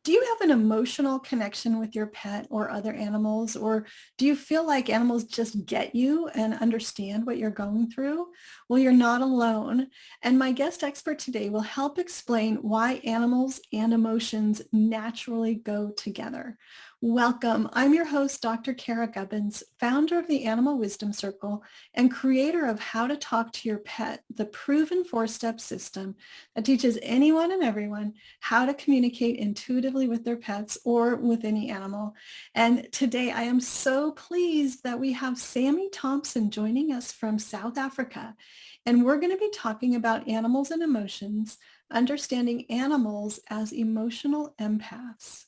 Do you have an emotional connection with your pet or other animals, or do you feel like animals just get you and understand what you're going through? Well, you're not alone. And my guest expert today will help explain why animals and emotions naturally go together. Welcome. I'm your host, Dr. Kara Gubbins, founder of the Animal Wisdom Circle and creator of How to Talk to Your Pet, the proven four-step system that teaches anyone and everyone how to communicate intuitively with their pets or with any animal. And today I am so pleased that we have Sammy Thompson joining us from South Africa. And we're going to be talking about animals and emotions, understanding animals as emotional empaths.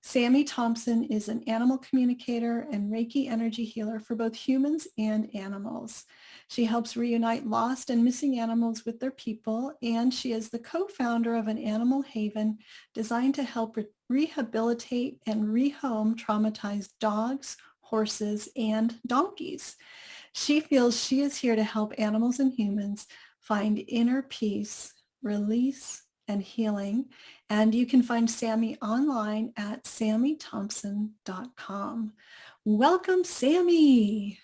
Sammy Thompson is an animal communicator and Reiki energy healer for both humans and animals. She helps reunite lost and missing animals with their people, and she is the co-founder of an animal haven designed to help rehabilitate and rehome traumatized dogs, horses, and donkeys. She feels she is here to help animals and humans find inner peace, release, and healing. And you can find Sammy online at sammythompson.com. Welcome, Sammy.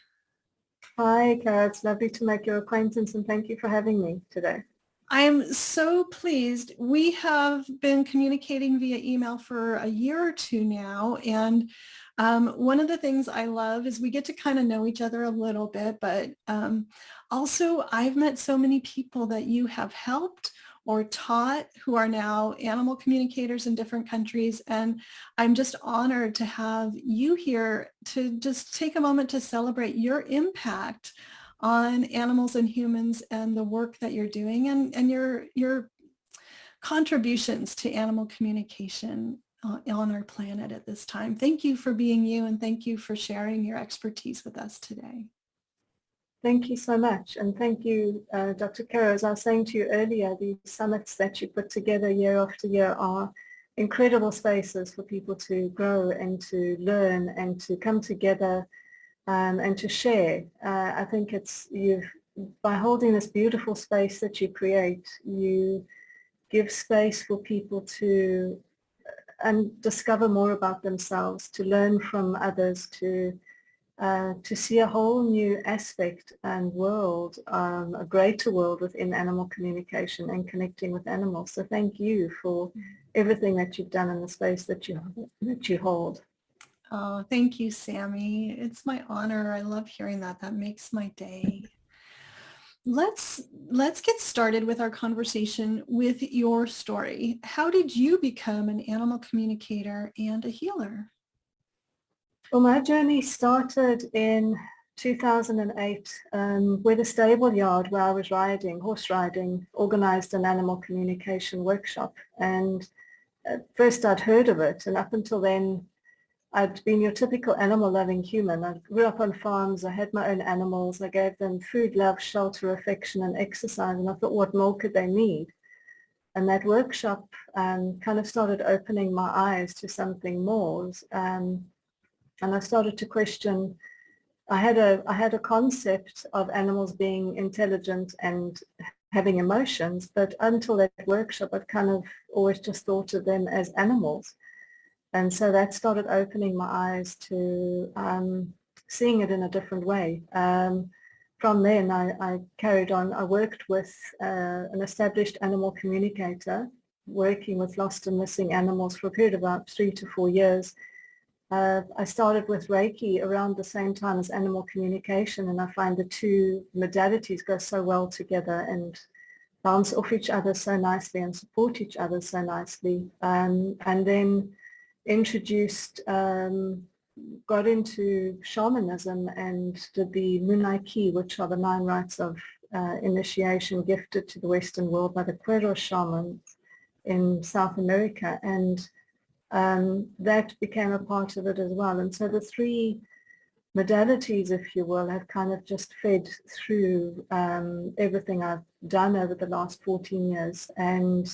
Hi, Kara. It's lovely to make your acquaintance and thank you for having me today. I am so pleased. We have been communicating via email for a year or two now. And one of the things I love is we get to kind of know each other a little bit, but also I've met so many people that you have helped or taught who are now animal communicators in different countries. And I'm just honored to have you here to just take a moment to celebrate your impact on animals and humans and the work that you're doing and your contributions to animal communication on our planet at this time. Thank you for being you, and thank you for sharing your expertise with us today. Thank you so much. And thank you, Dr. Kara. As I was saying to you earlier, the summits that you put together year after year are incredible spaces for people to grow and to learn and to come together and to share. I think by holding this beautiful space that you create, you give space for people to discover more about themselves, to learn from others, to see a whole new aspect and world, a greater world within animal communication and connecting with animals. So thank you for everything that you've done in the space that you hold. Oh, thank you, Sammy. It's my honor. I love hearing that. That makes my day. Let's get started with our conversation with your story. How did you become an animal communicator and a healer? Well, my journey started in 2008 where the stable yard where I was horse riding, organized an animal communication workshop. And at first I'd heard of it, and up until then I'd been your typical animal-loving human. I grew up on farms. I had my own animals. I gave them food, love, shelter, affection, and exercise. And I thought, what more could they need? And that workshop kind of started opening my eyes to something more. And I started to question. I had a concept of animals being intelligent and having emotions, but until that workshop, I'd kind of always just thought of them as animals. And so that started opening my eyes to seeing it in a different way. From then, I carried on. I worked with an established animal communicator, working with lost and missing animals for a period of about 3 to 4 years. I started with Reiki around the same time as animal communication, and I find the two modalities go so well together and bounce off each other so nicely and support each other so nicely. And then got into shamanism and did the Munaiki, which are the 9 rites of initiation gifted to the Western world by the Quero shamans in South America. And that became a part of it as well. And so the 3 modalities, if you will, have kind of just fed through everything I've done over the last 14 years. And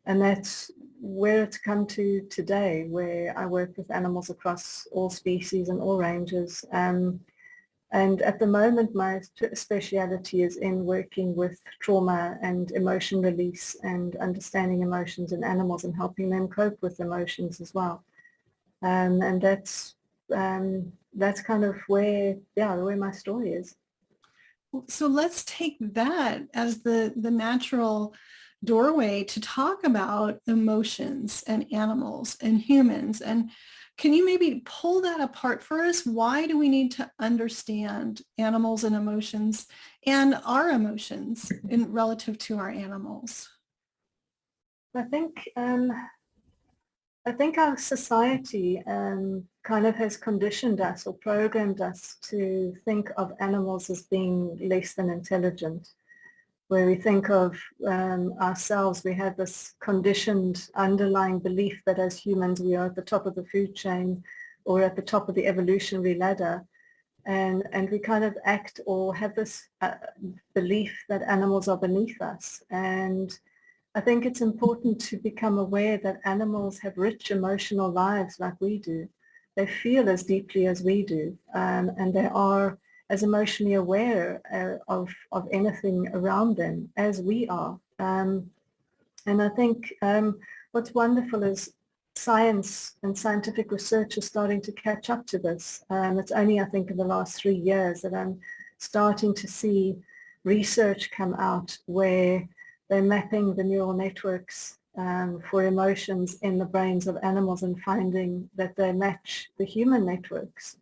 that's where it's come to today, where I work with animals across all species and all ranges. And at the moment, my speciality is in working with trauma and emotion release and understanding emotions in animals and helping them cope with emotions as well. And that's kind of where my story is. So let's take that as the natural doorway to talk about emotions and animals and humans. And can you maybe pull that apart for us? Why do we need to understand animals and emotions and our emotions in relative to our animals? I think I think our society kind of has conditioned us or programmed us to think of animals as being less than intelligent, where we think of ourselves, we have this conditioned underlying belief that as humans we are at the top of the food chain or at the top of the evolutionary ladder. And we kind of act or have this belief that animals are beneath us. And I think it's important to become aware that animals have rich emotional lives like we do. They feel as deeply as we do, and they are as emotionally aware of anything around them as we are. And I think what's wonderful is science and scientific research is starting to catch up to this. It's only, I think, in the last 3 years that I'm starting to see research come out where they're mapping the neural networks for emotions in the brains of animals and finding that they match the human networks.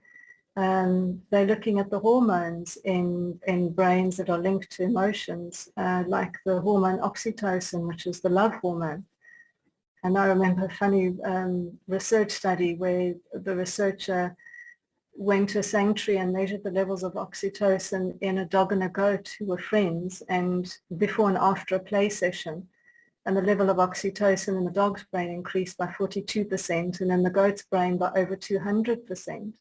They're looking at the hormones in brains that are linked to emotions, like the hormone oxytocin, which is the love hormone. And I remember a funny research study where the researcher went to a sanctuary and measured the levels of oxytocin in a dog and a goat who were friends, and before and after a play session. And the level of oxytocin in the dog's brain increased by 42% and in the goat's brain by over 200%.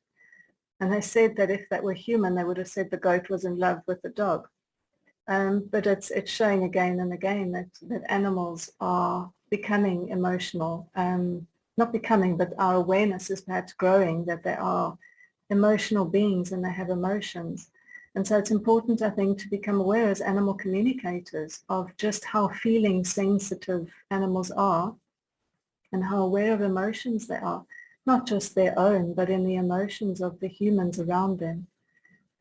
And they said that if that were human, they would have said the goat was in love with the dog. But it's showing again and again that animals are becoming emotional. Not becoming, but our awareness is perhaps growing that they are emotional beings and they have emotions. And so it's important, I think, to become aware as animal communicators of just how feeling sensitive animals are and how aware of emotions they are, not just their own, but in the emotions of the humans around them.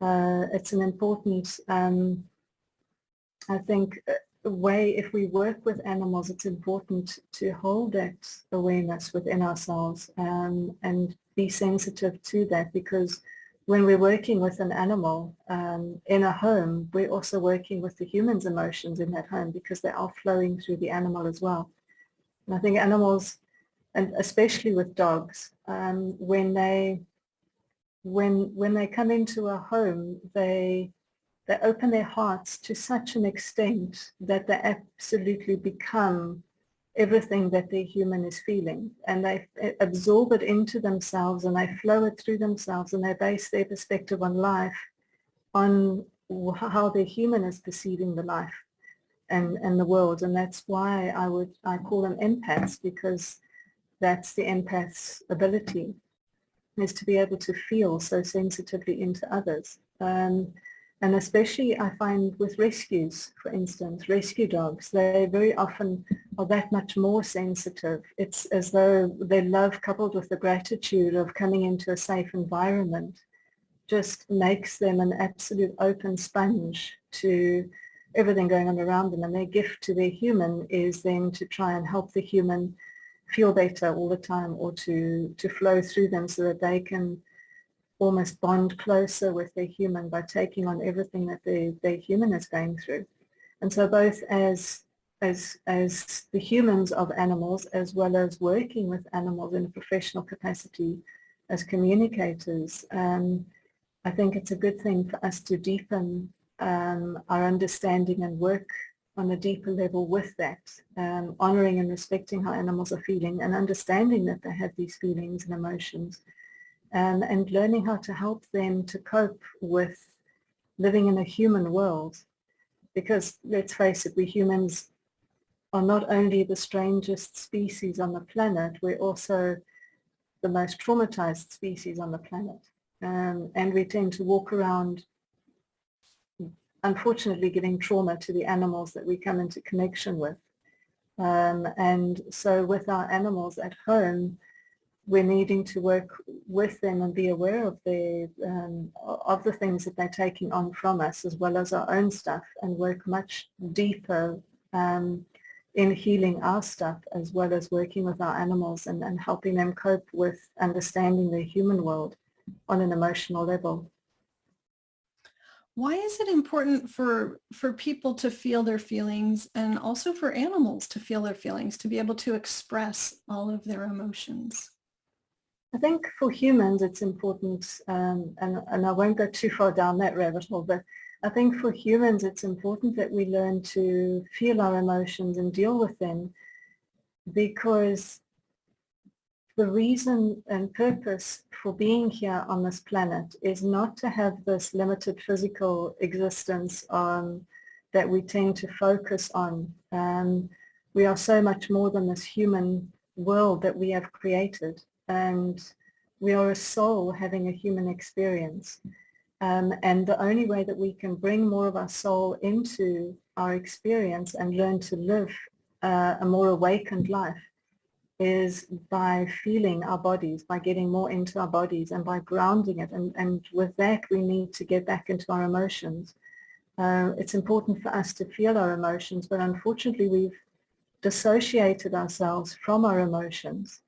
It's an important, I think, way, if we work with animals, it's important to hold that awareness within ourselves and be sensitive to that, because when we're working with an animal in a home, we're also working with the human's emotions in that home because they are flowing through the animal as well. And I think animals, and especially with dogs, when they come into a home, they open their hearts to such an extent that they absolutely become everything that their human is feeling, and they absorb it into themselves and they flow it through themselves, and they base their perspective on life on how their human is perceiving the life and the world. And that's why I call them empaths, because that's the empath's ability, is to be able to feel so sensitively into others. And especially I find with rescues, for instance, rescue dogs, they very often are that much more sensitive. It's as though their love coupled with the gratitude of coming into a safe environment just makes them an absolute open sponge to everything going on around them. And their gift to their human is then to try and help the human feel better all the time, or to flow through them so that they can almost bond closer with their human by taking on everything that their human is going through. And so both as the humans of animals, as well as working with animals in a professional capacity as communicators, I think it's a good thing for us to deepen our understanding and work on a deeper level with that, honoring and respecting how animals are feeling and understanding that they have these feelings and emotions, and learning how to help them to cope with living in a human world. Because let's face it, we humans are not only the strangest species on the planet, we're also the most traumatized species on the planet. and we tend to walk around, unfortunately, giving trauma to the animals that we come into connection with. And so with our animals at home, we're needing to work with them and be aware of the things that they're taking on from us, as well as our own stuff, and work much deeper in healing our stuff, as well as working with our animals and helping them cope with understanding the human world on an emotional level. Why is it important for people to feel their feelings and also for animals to feel their feelings, to be able to express all of their emotions? I think for humans it's important, and I won't go too far down that rabbit hole, but I think for humans it's important that we learn to feel our emotions and deal with them, because the reason and purpose for being here on this planet is not to have this limited physical existence that we tend to focus on. We are so much more than this human world that we have created, and we are a soul having a human experience. And the only way that we can bring more of our soul into our experience and learn to live a more awakened life is by feeling our bodies, by getting more into our bodies and by grounding it. And with that, we need to get back into our emotions. It's important for us to feel our emotions, but unfortunately we've dissociated ourselves from our emotions.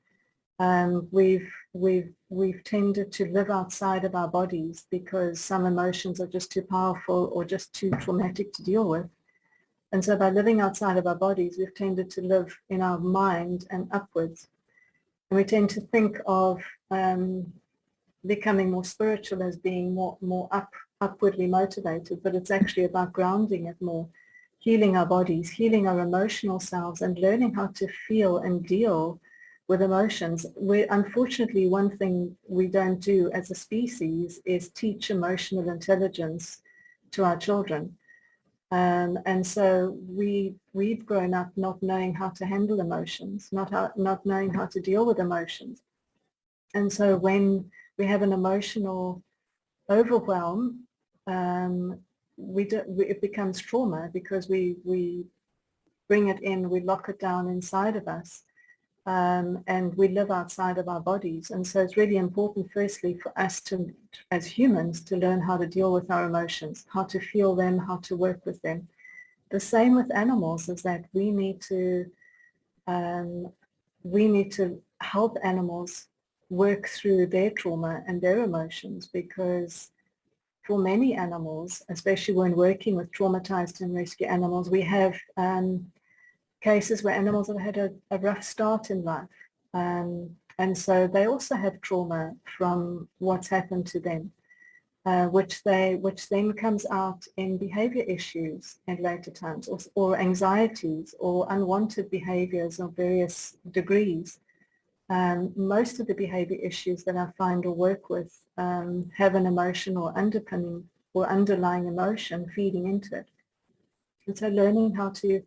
We've tended to live outside of our bodies because some emotions are just too powerful or just too traumatic to deal with. And so by living outside of our bodies, we've tended to live in our mind and upwards. And we tend to think of becoming more spiritual as being more upwardly motivated, but it's actually about grounding it more, healing our bodies, healing our emotional selves, and learning how to feel and deal with emotions. Unfortunately, one thing we don't do as a species is teach emotional intelligence to our children. And so we've grown up not knowing how to handle emotions, not knowing how to deal with emotions. And so when we have an emotional overwhelm, it becomes trauma because we bring it in, we lock it down inside of us, and we live outside of our bodies. And so it's really important, firstly, for us to, as humans, to learn how to deal with our emotions, how to feel them, how to work with them. The same with animals is that um, we need to help animals work through their trauma and their emotions, because for many animals, especially when working with traumatized and rescue animals, we have cases where animals have had a rough start in life. And so they also have trauma from what's happened to them, which then comes out in behavior issues at later times, or anxieties or unwanted behaviors of various degrees. Most of the behavior issues that I find or work with have an emotional underpinning or underlying emotion feeding into it. And so learning how to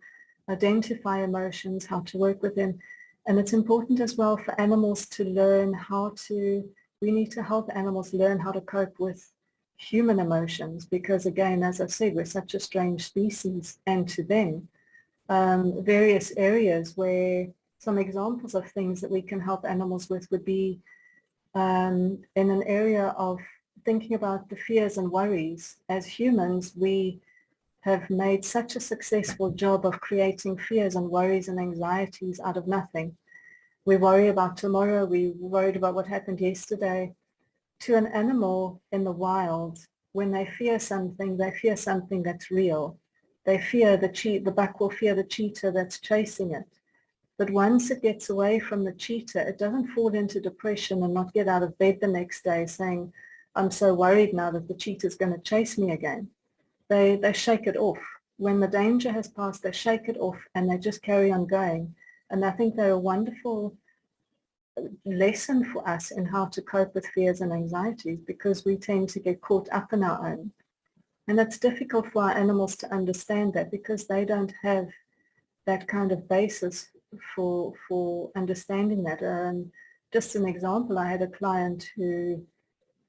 identify emotions, how to work with them. And it's important as well for animals to learn we need to help animals learn how to cope with human emotions, because again, as I said, we're such a strange species, and to them, various areas where some examples of things that we can help animals with would be in an area of thinking about the fears and worries. As humans, we have made such a successful job of creating fears and worries and anxieties out of nothing. We worry about tomorrow, we worried about what happened yesterday. To an animal in the wild, when they fear something that's real. They fear the buck will fear the cheetah that's chasing it. But once it gets away from the cheetah, it doesn't fall into depression and not get out of bed the next day saying, I'm so worried now that the cheetah's going to chase me again. They shake it off. When the danger has passed, they shake it off and they just carry on going. And I think they're a wonderful lesson for us in how to cope with fears and anxieties, because we tend to get caught up in our own. And it's difficult for our animals to understand that, because they don't have that kind of basis for understanding that. Just an example, I had a client who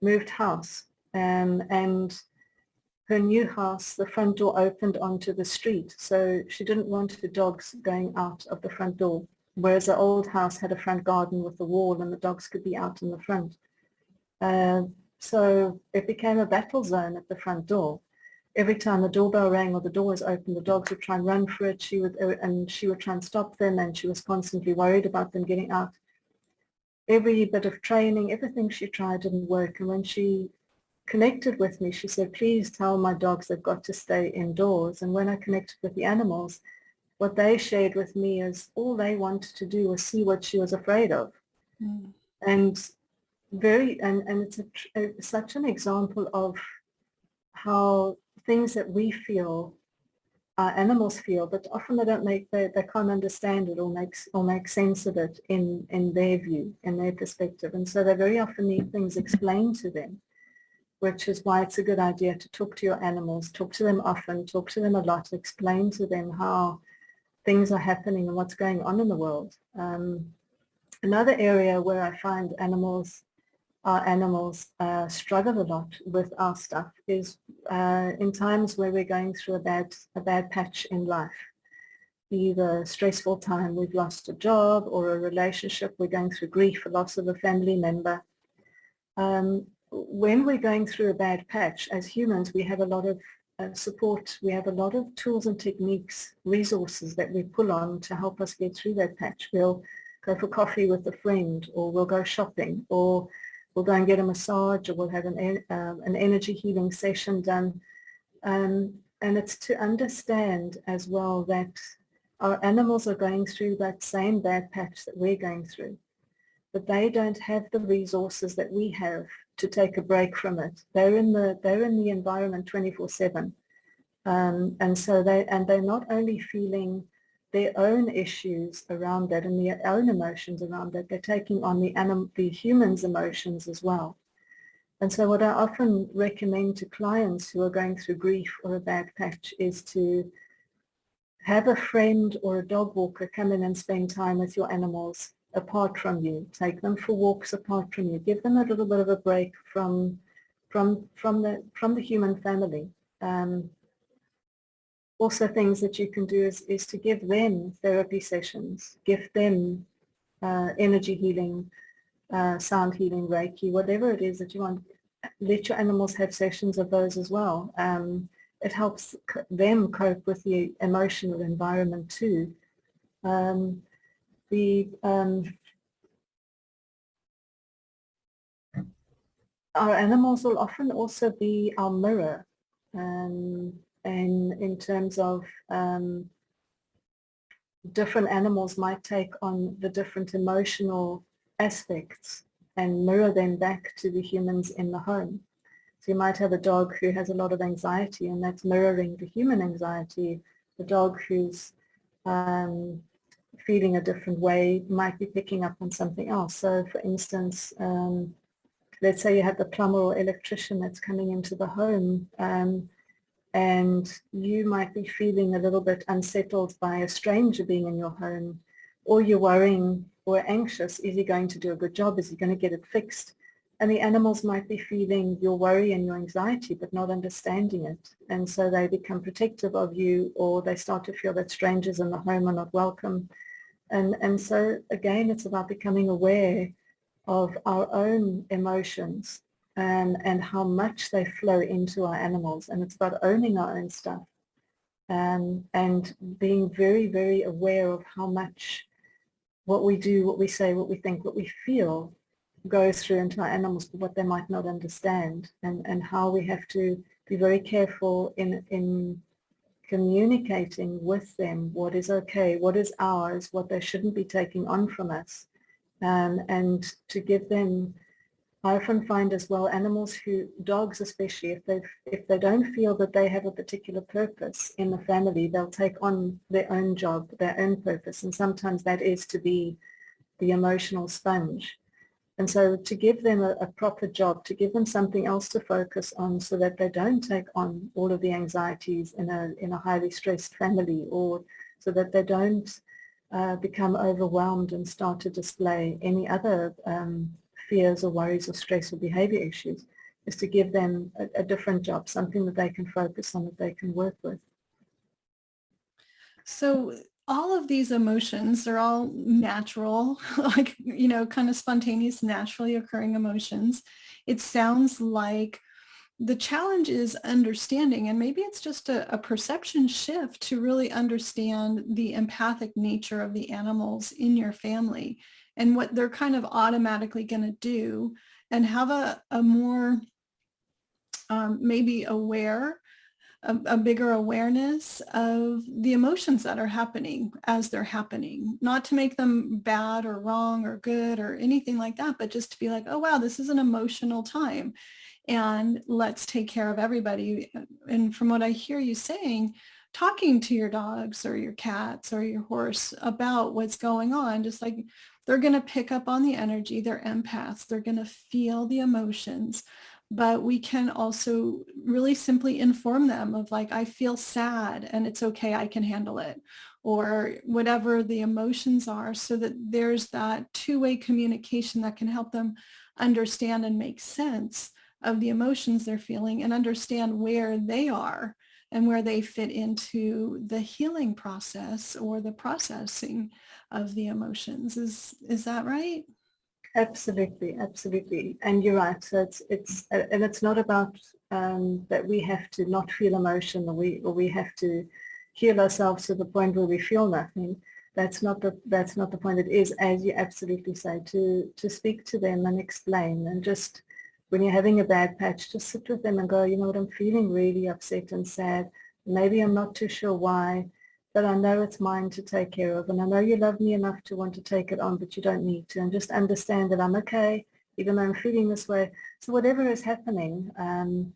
moved house, and her new house, the front door opened onto the street. So she didn't want her dogs going out of the front door, whereas the old house had a front garden with a wall and the dogs could be out in the front. Uh, so it became a battle zone at the front door. Every time the doorbell rang or the door was open, the dogs would try and run for it. She would try and stop them, and she was constantly worried about them getting out. Every bit of training, everything she tried didn't work. And when she connected with me, she said, please tell my dogs they've got to stay indoors. And when I connected with the animals, what they shared with me is all they wanted to do was see what she was afraid of. Mm. And and it's such an example of how things that we feel, animals feel, but often they can't understand it or make sense of it in their view, in their perspective. And so they very often need things explained to them, which is why it's a good idea to talk to your animals, talk to them often, talk to them a lot, explain to them how things are happening and what's going on in the world. Another area where I find our animals struggle a lot with our stuff is in times where we're going through a bad patch in life. Either a stressful time, we've lost a job, or a relationship, we're going through grief, a loss of a family member. When we're going through a bad patch, as humans, we have a lot of support. We have a lot of tools and techniques, resources that we pull on to help us get through that patch. We'll go for coffee with a friend, or we'll go shopping, or we'll go and get a massage, or we'll have an energy healing session done. And it's to understand as well that our animals are going through that same bad patch that we're going through, but they don't have the resources that we have to take a break from it. They're in the environment 24/7, and so they're not only feeling their own issues around that and their own emotions around that, they're taking on the humans' emotions as well. And so what I often recommend to clients who are going through grief or a bad patch is to have a friend or a dog walker come in and spend time with your animals apart from you. Take them for walks apart from you. Give them a little bit of a break from the human family. Also, things that you can do is to give them therapy sessions, give them energy healing, sound healing, Reiki, whatever it is that you want. Let your animals have sessions of those as well. It helps them cope with the emotional environment too. Our animals will often also be our mirror, and in terms of different animals might take on the different emotional aspects and mirror them back to the humans in the home. So you might have a dog who has a lot of anxiety, and that's mirroring the human anxiety. The dog who's feeling a different way might be picking up on something else. So for instance, let's say you have the plumber or electrician that's coming into the home, and you might be feeling a little bit unsettled by a stranger being in your home, or you're worrying or anxious, is he going to do a good job? Is he going to get it fixed? And the animals might be feeling your worry and your anxiety, but not understanding it. And so they become protective of you, or they start to feel that strangers in the home are not welcome. And so again, it's about becoming aware of our own emotions and how much they flow into our animals. And it's about owning our own stuff, and being very, very aware of how much what we do, what we say, what we think, what we feel goes through into our animals, but what they might not understand, and how we have to be very careful in communicating with them what is okay, what is ours, what they shouldn't be taking on from us, and to give them. I often find as well animals dogs especially, if they don't feel that they have a particular purpose in the family, they'll take on their own job, their own purpose, and sometimes that is to be the emotional sponge. And so to give them a proper job, to give them something else to focus on so that they don't take on all of the anxieties in a highly stressed family, or so that they don't become overwhelmed and start to display any other fears or worries or stress or behavior issues, is to give them a different job, something that they can focus on, that they can work with. So all of these emotions, they're all natural, like, kind of spontaneous, naturally occurring emotions. It sounds like the challenge is understanding, and maybe it's just a perception shift to really understand the empathic nature of the animals in your family and what they're kind of automatically going to do, and have a more maybe a bigger awareness of the emotions that are happening as they're happening, not to make them bad or wrong or good or anything like that, but just to be like, oh, wow, this is an emotional time and let's take care of everybody. And from what I hear you saying, talking to your dogs or your cats or your horse about what's going on, just like they're going to pick up on the energy, they're empaths, they're going to feel the emotions. But we can also really simply inform them of like, I feel sad and it's okay, I can handle it, or whatever the emotions are, so that there's that two-way communication that can help them understand and make sense of the emotions they're feeling and understand where they are and where they fit into the healing process or the processing of the emotions. Is that right? Absolutely, absolutely, and you're right. So and it's not about that we have to not feel emotion, or we have to heal ourselves to the point where we feel nothing. That's not the point. It is, as you absolutely say, to speak to them and explain, and just when you're having a bad patch, just sit with them and go, you know what, I'm feeling really upset and sad. Maybe I'm not too sure why, but I know it's mine to take care of. And I know you love me enough to want to take it on, but you don't need to. And just understand that I'm okay, even though I'm feeling this way. So whatever is happening, and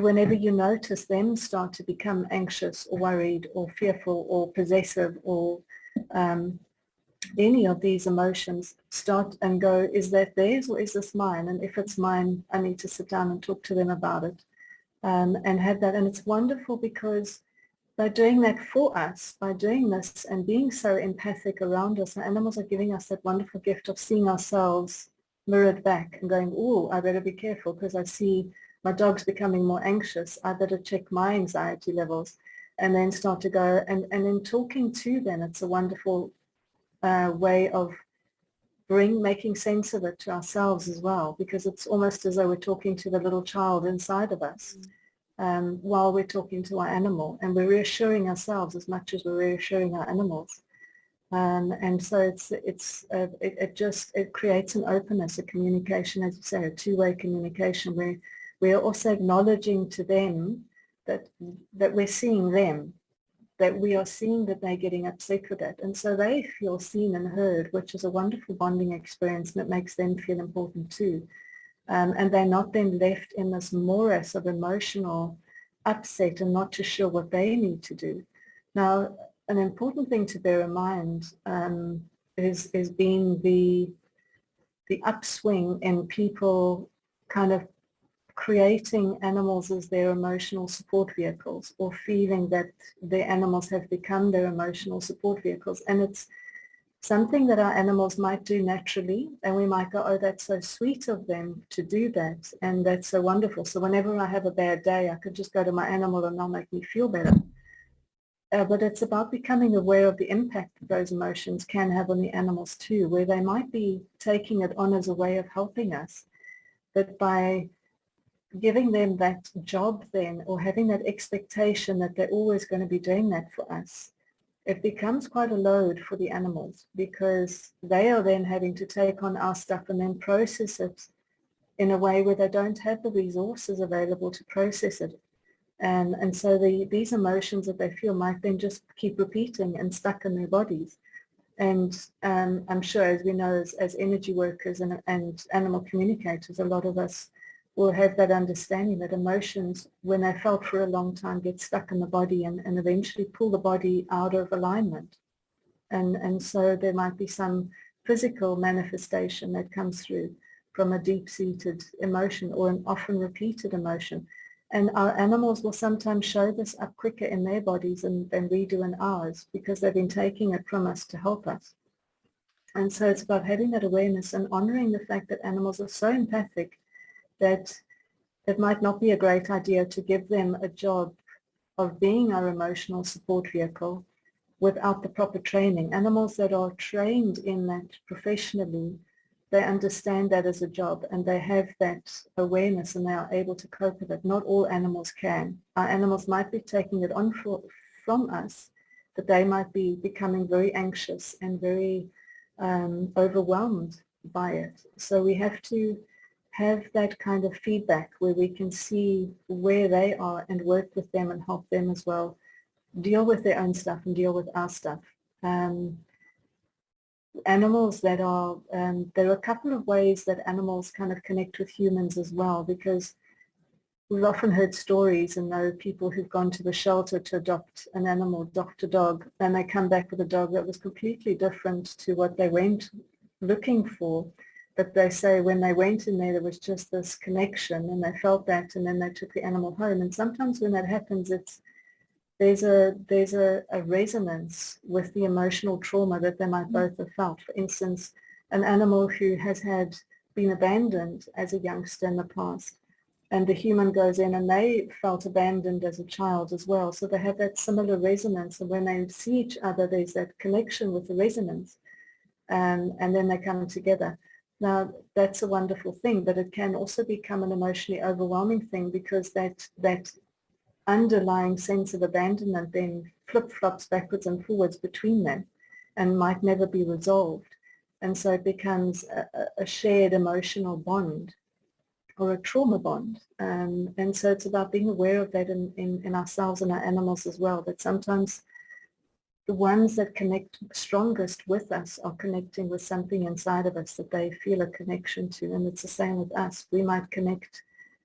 whenever you notice them start to become anxious or worried or fearful or possessive or um, any of these emotions, start and go, is that theirs or is this mine? And if it's mine, I need to sit down and talk to them about it, and have that. And it's wonderful because by doing that for us, by doing this and being so empathic around us, the animals are giving us that wonderful gift of seeing ourselves mirrored back and going, oh, I better be careful because I see my dog's becoming more anxious. I better check my anxiety levels, and then start to go. And in talking to them, it's a wonderful way of making sense of it to ourselves as well, because it's almost as though we're talking to the little child inside of us. While we're talking to our animal, and we're reassuring ourselves as much as we're reassuring our animals. And so it creates an openness, a communication, as you say, a two-way communication, where we are also acknowledging to them that we're seeing them, that we are seeing that they're getting upset with it. And so they feel seen and heard, which is a wonderful bonding experience, and it makes them feel important too. And they're not then left in this morass of emotional upset and not too sure what they need to do. Now, an important thing to bear in mind is being the upswing in people kind of creating animals as their emotional support vehicles, or feeling that their animals have become their emotional support vehicles. And it's something that our animals might do naturally, and we might go, oh, that's so sweet of them to do that, and that's so wonderful. So whenever I have a bad day, I could just go to my animal and they'll make me feel better. But it's about becoming aware of the impact that those emotions can have on the animals too, where they might be taking it on as a way of helping us, but by giving them that job then, or having that expectation that they're always going to be doing that for us, it becomes quite a load for the animals, because they are then having to take on our stuff and then process it in a way where they don't have the resources available to process it. And so these emotions that they feel might then just keep repeating and stuck in their bodies. And I'm sure, as we know, as energy workers and animal communicators, a lot of us will have that understanding that emotions, when they're felt for a long time, get stuck in the body and eventually pull the body out of alignment. And so there might be some physical manifestation that comes through from a deep-seated emotion or an often repeated emotion. And our animals will sometimes show this up quicker in their bodies than we do in ours, because they've been taking it from us to help us. And so it's about having that awareness and honoring the fact that animals are so empathic that it might not be a great idea to give them a job of being our emotional support vehicle without the proper training. Animals that are trained in that professionally, they understand that as a job and they have that awareness and they are able to cope with it. Not all animals can. Our animals might be taking it on from us, but they might be becoming very anxious and very overwhelmed by it. So we have to have that kind of feedback where we can see where they are and work with them and help them as well deal with their own stuff and deal with our stuff. Animals that are, there are a couple of ways that animals kind of connect with humans as well, because we've often heard stories and know people who've gone to the shelter to adopt an animal, adopt a dog, and they come back with a dog that was completely different to what they went looking for. But they say when they went in there, there was just this connection and they felt that, and then they took the animal home. And sometimes when that happens, there's a resonance with the emotional trauma that they might both have felt. For instance, an animal who has been abandoned as a youngster in the past, and the human goes in and they felt abandoned as a child as well. So they have that similar resonance, and when they see each other, there's that connection with the resonance, and then they come together. Now, that's a wonderful thing, but it can also become an emotionally overwhelming thing because that underlying sense of abandonment then flip-flops backwards and forwards between them and might never be resolved. And so it becomes a shared emotional bond or a trauma bond. And so it's about being aware of that in ourselves and our animals as well, that sometimes the ones that connect strongest with us are connecting with something inside of us that they feel a connection to. And it's the same with us. We might connect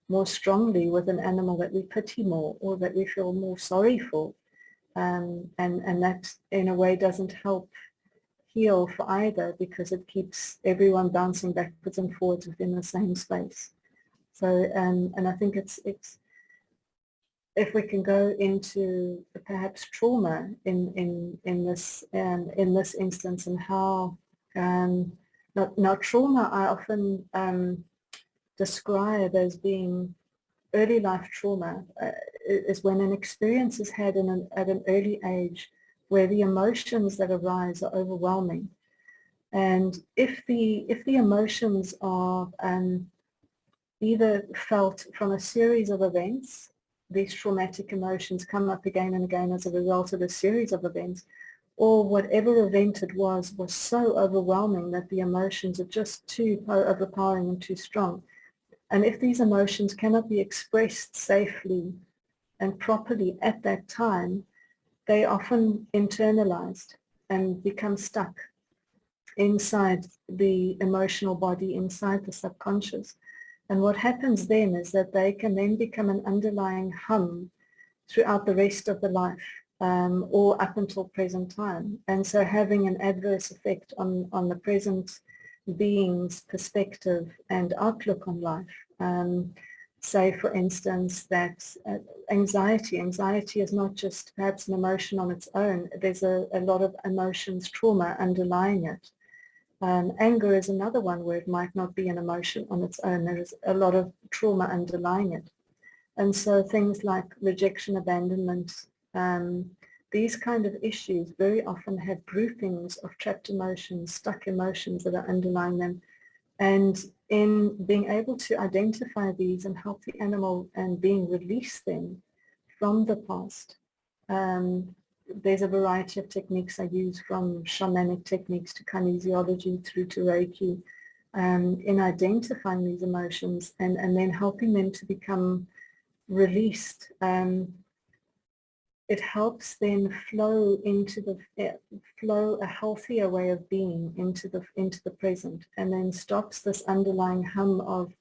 more strongly with an animal that we pity more or that we feel more sorry for. And that in a way doesn't help heal for either, because it keeps everyone bouncing backwards and forwards within the same space. So, and I think it's if we can go into perhaps trauma in this instance, and how now trauma I often describe as being early life trauma, is when an experience is had at an early age where the emotions that arise are overwhelming. And if the emotions are either felt from a series of events, these traumatic emotions come up again and again as a result of a series of events, or whatever event it was so overwhelming that the emotions are just too overpowering and too strong. And if these emotions cannot be expressed safely and properly at that time, they often internalized and become stuck inside the emotional body, inside the subconscious. And what happens then is that they can then become an underlying hum throughout the rest of the life, or up until present time. And so having an adverse effect on the present being's perspective and outlook on life. Say, for instance, that anxiety is not just perhaps an emotion on its own. There's a lot of emotions, trauma underlying it. Anger is another one where it might not be an emotion on its own. There is a lot of trauma underlying it. And so things like rejection, abandonment, these kind of issues very often have groupings of trapped emotions, stuck emotions that are underlying them. And in being able to identify these and help the animal and being release them from the past, there's a variety of techniques I use, from shamanic techniques to kinesiology through to Reiki, in identifying these emotions and then helping them to become released. It helps then flow flow a healthier way of being into the present, and then stops this underlying hum of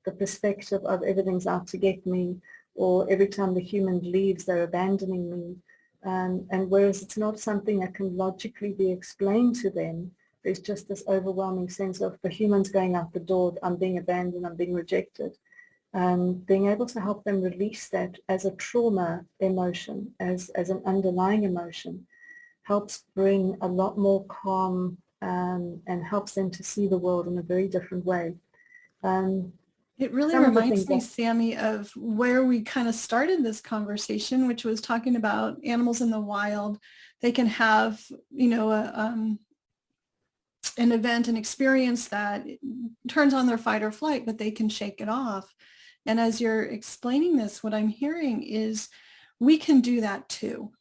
the perspective of everything's out to get me, or every time the human leaves they're abandoning me. And whereas it's not something that can logically be explained to them, there's just this overwhelming sense of the humans going out the door, I'm being abandoned, I'm being rejected. Being able to help them release that as a trauma emotion, as an underlying emotion, helps bring a lot more calm and helps them to see the world in a very different way. Um, It really some of the reminds things me, that Sammy, of where we kind of started this conversation, which was talking about animals in the wild. They can have, an event, an experience that turns on their fight or flight, but they can shake it off. And as you're explaining this, what I'm hearing is we can do that too,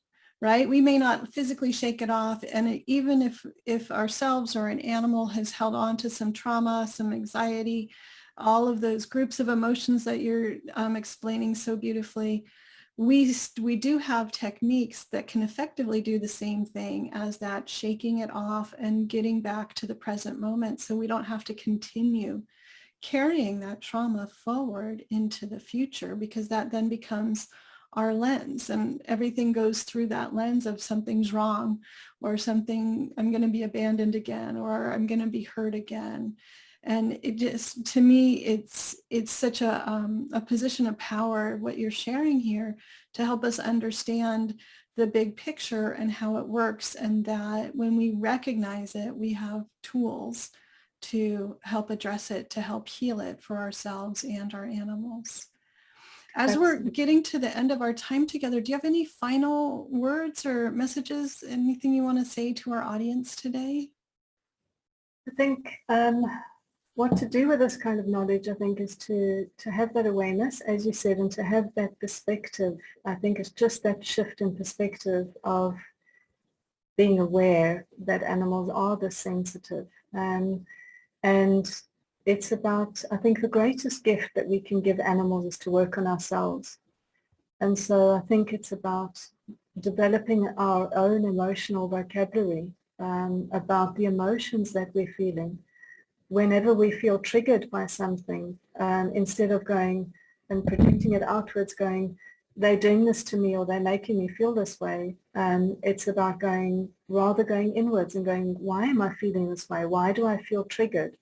right? We may not physically shake it off. And even if ourselves or an animal has held on to some trauma, some anxiety, all of those groups of emotions that you're explaining so beautifully, we do have techniques that can effectively do the same thing as that, shaking it off and getting back to the present moment so we don't have to continue carrying that trauma forward into the future, because that then becomes our lens and everything goes through that lens of something's wrong or something, I'm going to be abandoned again, or I'm going to be hurt again. And it just, to me, it's such a position of power, what you're sharing here, to help us understand the big picture and how it works. And that when we recognize it, we have tools to help address it, to help heal it for ourselves and our animals. As we're absolutely. getting to the end of our time together, do you have any final words or messages, anything you want to say to our audience today? I think what to do with this kind of knowledge, I think, is to have that awareness, as you said, and to have that perspective. I think it's just that shift in perspective of being aware that animals are this sensitive. And it's about, I think the greatest gift that we can give animals is to work on ourselves. And so I think it's about developing our own emotional vocabulary about the emotions that we're feeling. Whenever we feel triggered by something, instead of going and projecting it outwards, going, they're doing this to me or they're making me feel this way, it's about rather going inwards and going, why am I feeling this way? Why do I feel triggered?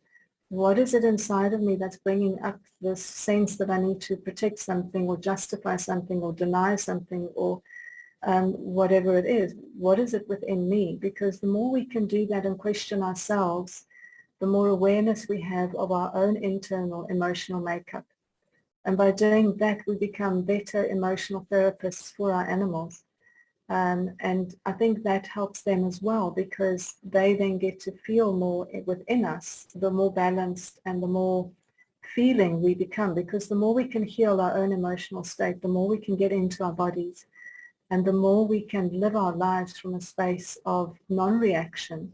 What is it inside of me that's bringing up this sense that I need to protect something or justify something or deny something or whatever it is? What is it within me? Because the more we can do that and question ourselves, the more awareness we have of our own internal emotional makeup. And by doing that, we become better emotional therapists for our animals. And I think that helps them as well, because they then get to feel more within us, the more balanced and the more feeling we become, because the more we can heal our own emotional state, the more we can get into our bodies, and the more we can live our lives from a space of non-reaction,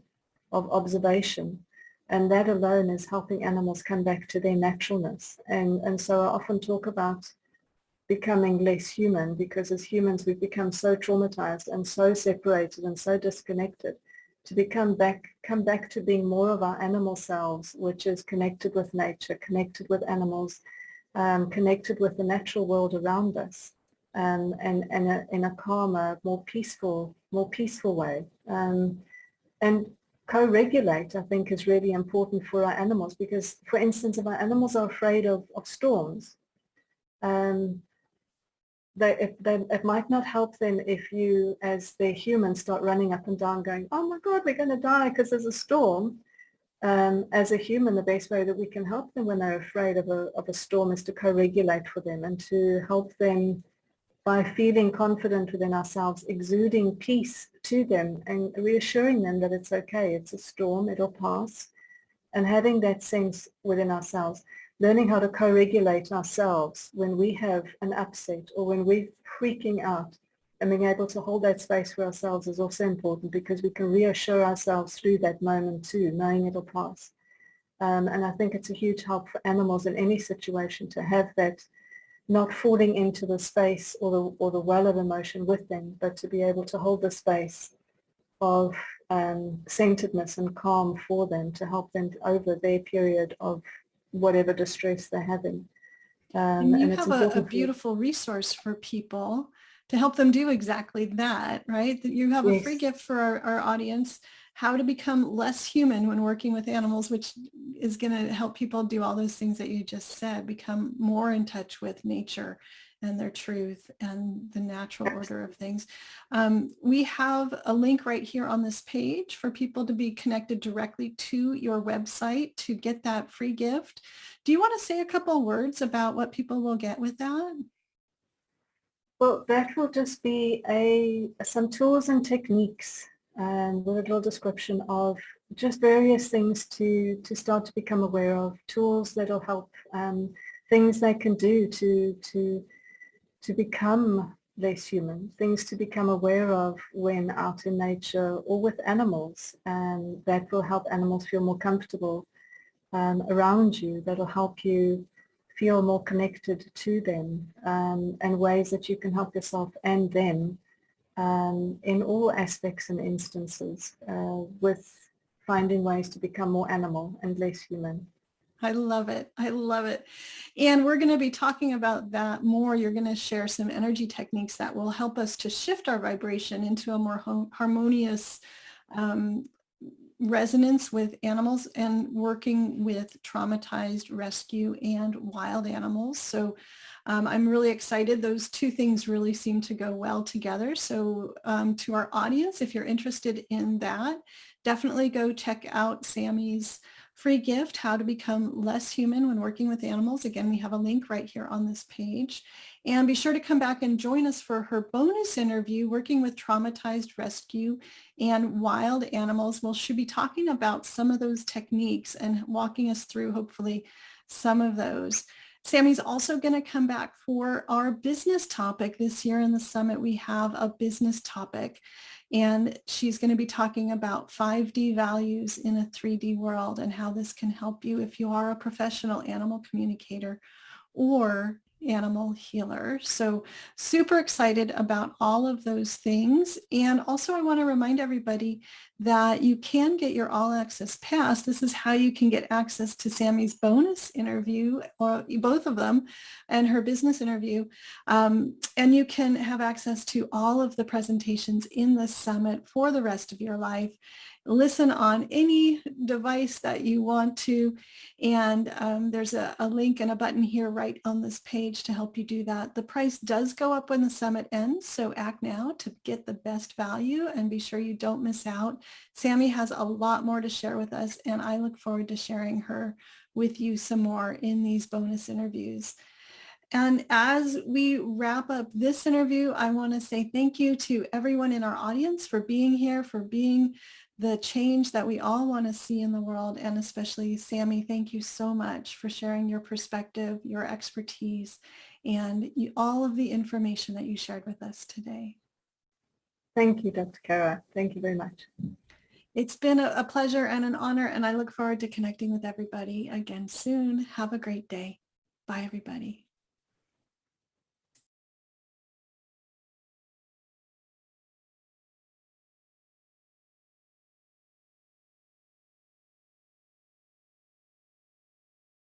of observation. And that alone is helping animals come back to their naturalness. And so I often talk about becoming less human, because as humans we've become so traumatized and so separated and so disconnected, to come back to being more of our animal selves, which is connected with nature, connected with animals, connected with the natural world around us, and in a calmer, more peaceful way. And co-regulate, I think, is really important for our animals, because, for instance, if our animals are afraid of storms, um, it might not help them if you, as their human, start running up and down going, oh my God, we're going to die because there's a storm. As a human, the best way that we can help them when they're afraid of a storm is to co-regulate for them and to help them by feeling confident within ourselves, exuding peace to them and reassuring them that it's okay, it's a storm, it'll pass, and having that sense within ourselves. Learning how to co-regulate ourselves when we have an upset or when we're freaking out, and being able to hold that space for ourselves is also important, because we can reassure ourselves through that moment too, knowing it'll pass. And I think it's a huge help for animals in any situation to have that, not falling into the space or the well of emotion with them, but to be able to hold the space of centeredness and calm for them, to help them over their period of whatever distress they're having. And you And it's have a important for, beautiful resource for people to help them do exactly that, right? That you have a free yes, gift for our audience, how to become less human when working with animals, which is going to help people do all those things that you just said, become more in touch with nature and their truth and the natural order of things. We have a link right here on this page for people to be connected directly to your website to get that free gift. Do you want to say a couple words about what people will get with that? Well, that will just be some tools and techniques with a little description of just various things to start to become aware of, tools that will help, things they can do to become less human, things to become aware of when out in nature or with animals, and that will help animals feel more comfortable around you, that will help you feel more connected to them, and ways that you can help yourself and them in all aspects and instances with finding ways to become more animal and less human. I love it. I love it. And we're going to be talking about that more. You're going to share some energy techniques that will help us to shift our vibration into a more harmonious um, resonance with animals and working with traumatized rescue and wild animals. So I'm really excited. Those two things really seem to go well together. So to our audience, if you're interested in that, definitely go check out Sammy's free gift, How to Become Less Human When Working with Animals. Again, we have a link right here on this page. And be sure to come back and join us for her bonus interview, Working with Traumatized Rescue and Wild Animals. Well, she'll be talking about some of those techniques and walking us through, hopefully, some of those. Sammy's also going to come back for our business topic. This year in the summit, we have a business topic, and she's going to be talking about 5D values in a 3D world and how this can help you if you are a professional animal communicator or animal healer. So super excited about all of those things. And also I want to remind everybody that you can get your all access pass. This is how you can get access to Sammy's bonus interview, or both of them, and her business interview. And you can have access to all of the presentations in the summit for the rest of your life. Listen on any device that you want to. And there's a link and a button here right on this page to help you do that. The price does go up when the summit ends, so act now to get the best value and be sure you don't miss out. Sammy has a lot more to share with us, and I look forward to sharing her with you some more in these bonus interviews. And as we wrap up this interview, I want to say thank you to everyone in our audience for being here, for being the change that we all want to see in the world. And especially Sammy, thank you so much for sharing your perspective, your expertise, and all of the information that you shared with us today. Thank you, Dr. Kara. Thank you very much. It's been a pleasure and an honor, and I look forward to connecting with everybody again soon. Have a great day. Bye, everybody.